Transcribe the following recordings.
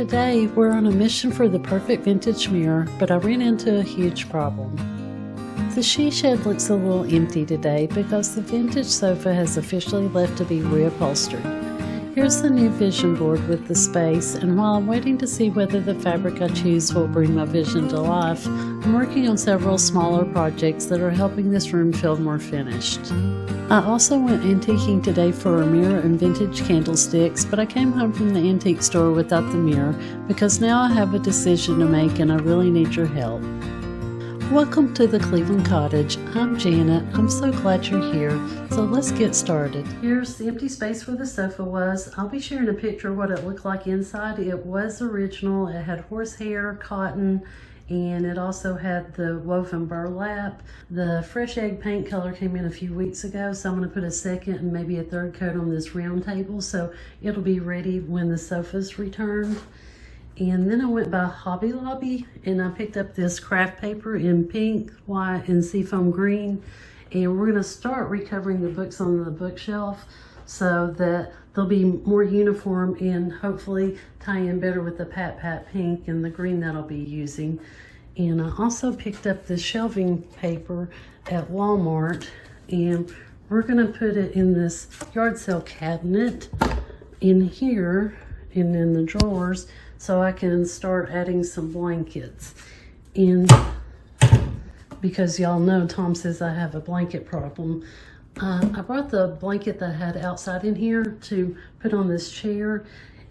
Today we're on a mission for the perfect vintage mirror, but I ran into a huge problem. The she shed looks a little empty today because the vintage sofa has officially left to be reupholstered. Here's the new vision board with the space, and while I'm waiting to see whether the fabric I choose will bring my vision to life, I'm working on several smaller projects that are helping this room feel more finished. I also went antiquing today for a mirror and vintage candlesticks, but I came home from the antique store without the mirror because now I have a decision to make and I really need your help. Welcome to the Cleveland Cottage. I'm Janet. I'm so glad you're here. So let's get started. Here's the empty space where the sofa was. I'll be sharing a picture of what it looked like inside. It was original. It had horsehair, cotton, and it also had the woven burlap. The fresh egg paint color came in a few weeks ago, so I'm going to put a second and maybe a third coat on this round table so it'll be ready when the sofa's returned. And then I went by Hobby Lobby and I picked up this craft paper in pink, white, and seafoam green. And we're going to start recovering the books on the bookshelf so that they'll be more uniform and hopefully tie in better with the pat pink and the green that I'll be using. And I also picked up this shelving paper at Walmart, and we're going to put it in this yard sale cabinet in here and in the drawers, so I can start adding some blankets. And because y'all know Tom says I have a blanket problem, I brought the blanket that I had outside in here to put on this chair,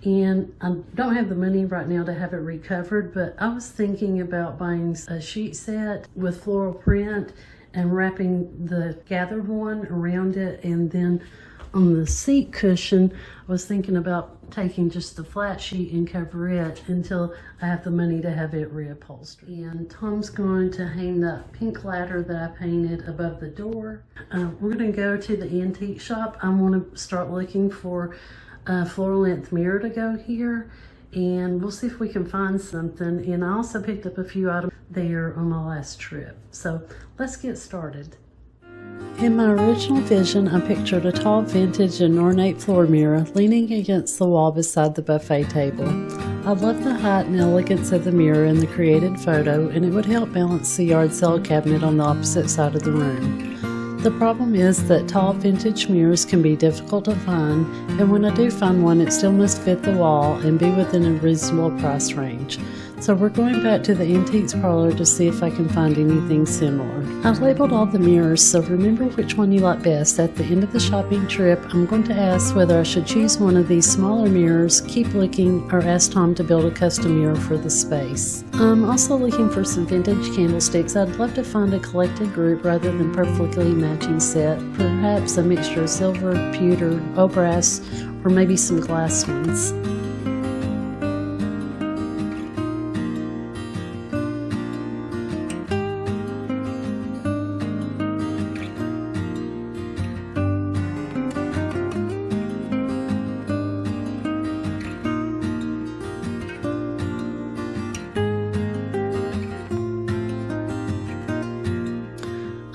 and I don't have the money right now to have it recovered, but I was thinking about buying a sheet set with floral print and wrapping the gathered one around it, and then on the seat cushion, I was thinking about taking just the flat sheet and cover it until I have the money to have it reupholstered. And Tom's going to hang that pink ladder that I painted above the door. We're going to go to the antique shop. I want to start looking for a floor length mirror to go here, and we'll see if we can find something. And I also picked up a few items there on my last trip. So let's get started. In my original vision, I pictured a tall, vintage, and ornate floor mirror leaning against the wall beside the buffet table. I loved the height and elegance of the mirror in the created photo, and it would help balance the yard sale cabinet on the opposite side of the room. The problem is that tall vintage mirrors can be difficult to find, and when I do find one, it still must fit the wall and be within a reasonable price range. So we're going back to the antiques parlor to see if I can find anything similar. I've labeled all the mirrors, so remember which one you like best. At the end of the shopping trip, I'm going to ask whether I should choose one of these smaller mirrors, keep looking, or ask Tom to build a custom mirror for the space. I'm also looking for some vintage candlesticks. I'd love to find a collected group rather than perfectly matching set. Perhaps a mixture of silver, pewter, or brass, or maybe some glass ones.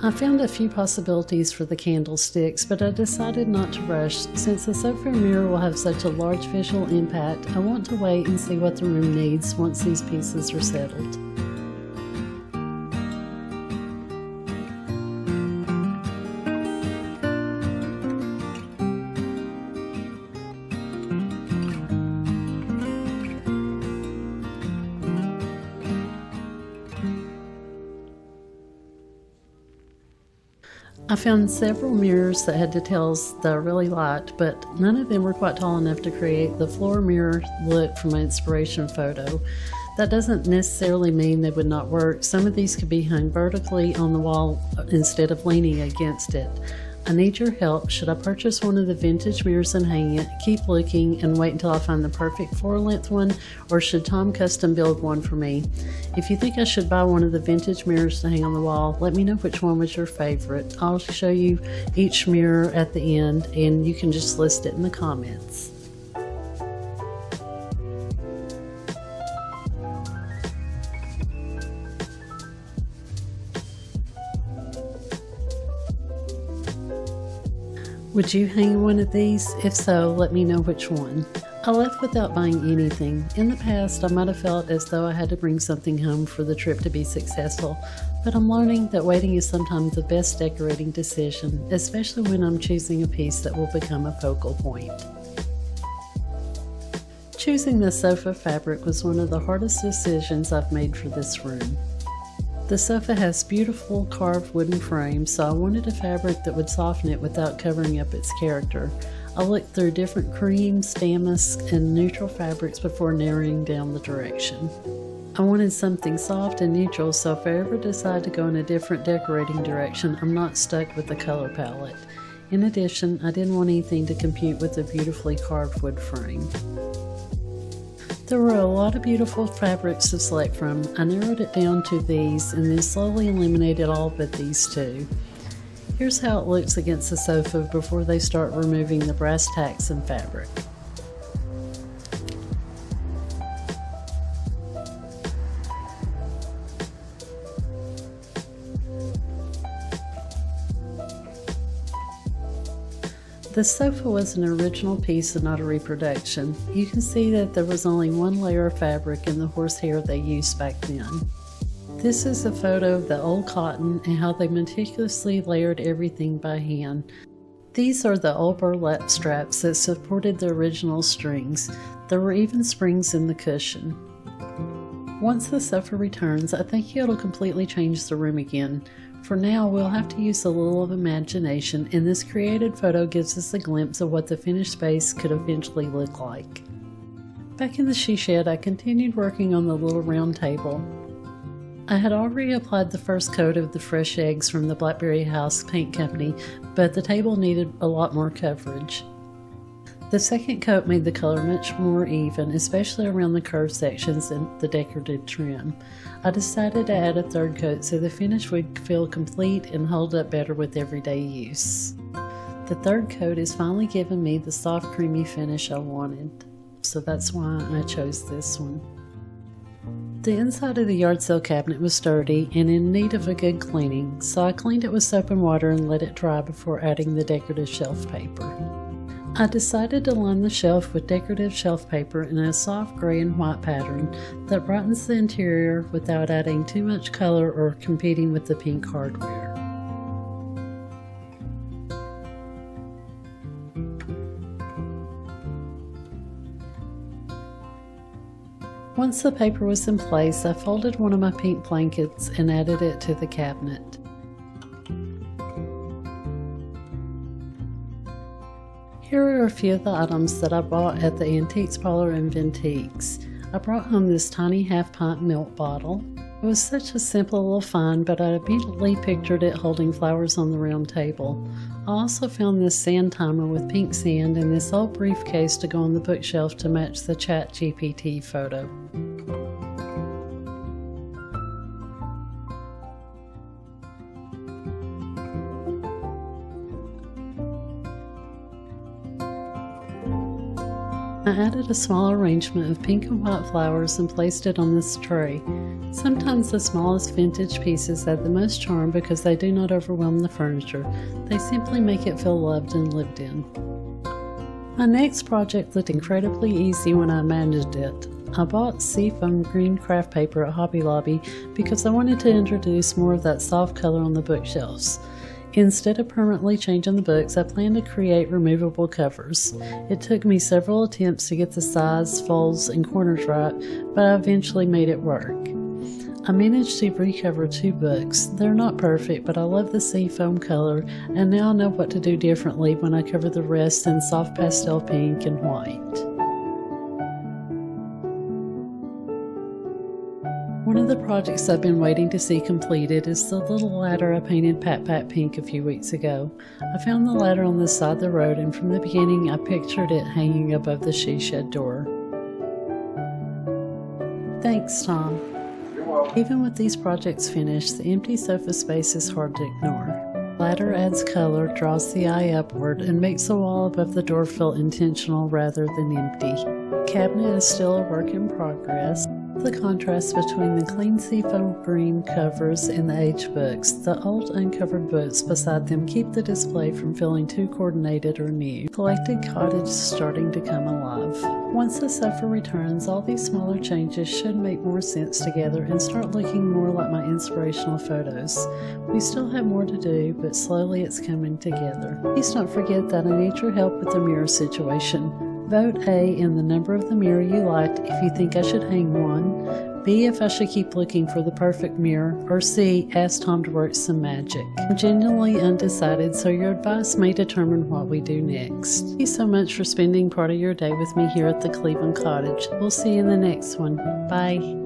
I found a few possibilities for the candlesticks, but I decided not to rush. Since the sofa mirror will have such a large visual impact, I want to wait and see what the room needs once these pieces are settled. I found several mirrors that had details that I really liked, but none of them were quite tall enough to create the floor mirror look from my inspiration photo. That doesn't necessarily mean they would not work. Some of these could be hung vertically on the wall instead of leaning against it. I need your help. Should I purchase one of the vintage mirrors and hang it, keep looking, and wait until I find the perfect floor length one, or should Tom custom build one for me? If you think I should buy one of the vintage mirrors to hang on the wall, let me know which one was your favorite. I'll show you each mirror at the end, and you can just list it in the comments. Would you hang one of these? If so, let me know which one. I left without buying anything. In the past, I might have felt as though I had to bring something home for the trip to be successful, but I'm learning that waiting is sometimes the best decorating decision, especially when I'm choosing a piece that will become a focal point. Choosing the sofa fabric was one of the hardest decisions I've made for this room. The sofa has beautiful carved wooden frames, so I wanted a fabric that would soften it without covering up its character. I looked through different creams, damask, and neutral fabrics before narrowing down the direction. I wanted something soft and neutral, so if I ever decide to go in a different decorating direction, I'm not stuck with the color palette. In addition, I didn't want anything to compete with the beautifully carved wood frame. There were a lot of beautiful fabrics to select from. I narrowed it down to these and then slowly eliminated all but these two. Here's how it looks against the sofa before they start removing the brass tacks and fabric. The sofa was an original piece and not a reproduction. You can see that there was only one layer of fabric in the horsehair they used back then. This is a photo of the old cotton and how they meticulously layered everything by hand. These are the old burlap straps that supported the original strings. There were even springs in the cushion. Once the sofa returns, I think it'll completely change the room again. For now, we'll have to use a little of imagination, and this created photo gives us a glimpse of what the finished space could eventually look like. Back in the she shed, I continued working on the little round table. I had already applied the first coat of the fresh eggs from the Blackberry House Paint Company, but the table needed a lot more coverage. The second coat made the color much more even, especially around the curved sections and the decorative trim. I decided to add a third coat so the finish would feel complete and hold up better with everyday use. The third coat has finally given me the soft creamy finish I wanted, so that's why I chose this one. The inside of the yard sale cabinet was dirty and in need of a good cleaning, so I cleaned it with soap and water and let it dry before adding the decorative shelf paper. I decided to line the shelf with decorative shelf paper in a soft gray and white pattern that brightens the interior without adding too much color or competing with the pink hardware. Once the paper was in place, I folded one of my pink blankets and added it to the cabinet. Here are a few of the items that I bought at the Antiques Parlor and Vintiques. I brought home this tiny half-pint milk bottle. It was such a simple little find, but I immediately pictured it holding flowers on the round table. I also found this sand timer with pink sand and this old briefcase to go on the bookshelf to match the ChatGPT photo. I added a small arrangement of pink and white flowers and placed it on this tray. Sometimes the smallest vintage pieces add the most charm because they do not overwhelm the furniture. They simply make it feel loved and lived in. My next project looked incredibly easy when I managed it. I bought seafoam green craft paper at Hobby Lobby because I wanted to introduce more of that soft color on the bookshelves. Instead of permanently changing the books, I planned to create removable covers. It took me several attempts to get the size, folds, and corners right, but I eventually made it work. I managed to recover 2 books. They're not perfect, but I love the seafoam color, and now I know what to do differently when I cover the rest in soft pastel pink and white. One of the projects I've been waiting to see completed is the little ladder I painted pat pink a few weeks ago. I found the ladder on the side of the road, and from the beginning I pictured it hanging above the she shed door. Thanks, Tom. You're welcome. Even with these projects finished, the empty sofa space is hard to ignore. The ladder adds color, draws the eye upward, and makes the wall above the door feel intentional rather than empty. The cabinet is still a work in progress. The contrast between the clean seafoam green covers and the age books. The old uncovered books beside them keep the display from feeling too coordinated or new. Collected Cottage is starting to come alive. Once the sofa returns, all these smaller changes should make more sense together and start looking more like my inspirational photos. We still have more to do, but slowly it's coming together. Please don't forget that I need your help with the mirror situation. Vote A in the number of the mirror you liked if you think I should hang one, B if I should keep looking for the perfect mirror, or C, ask Tom to work some magic. I'm genuinely undecided, so your advice may determine what we do next. Thank you so much for spending part of your day with me here at the Cleveland Cottage. We'll see you in the next one. Bye.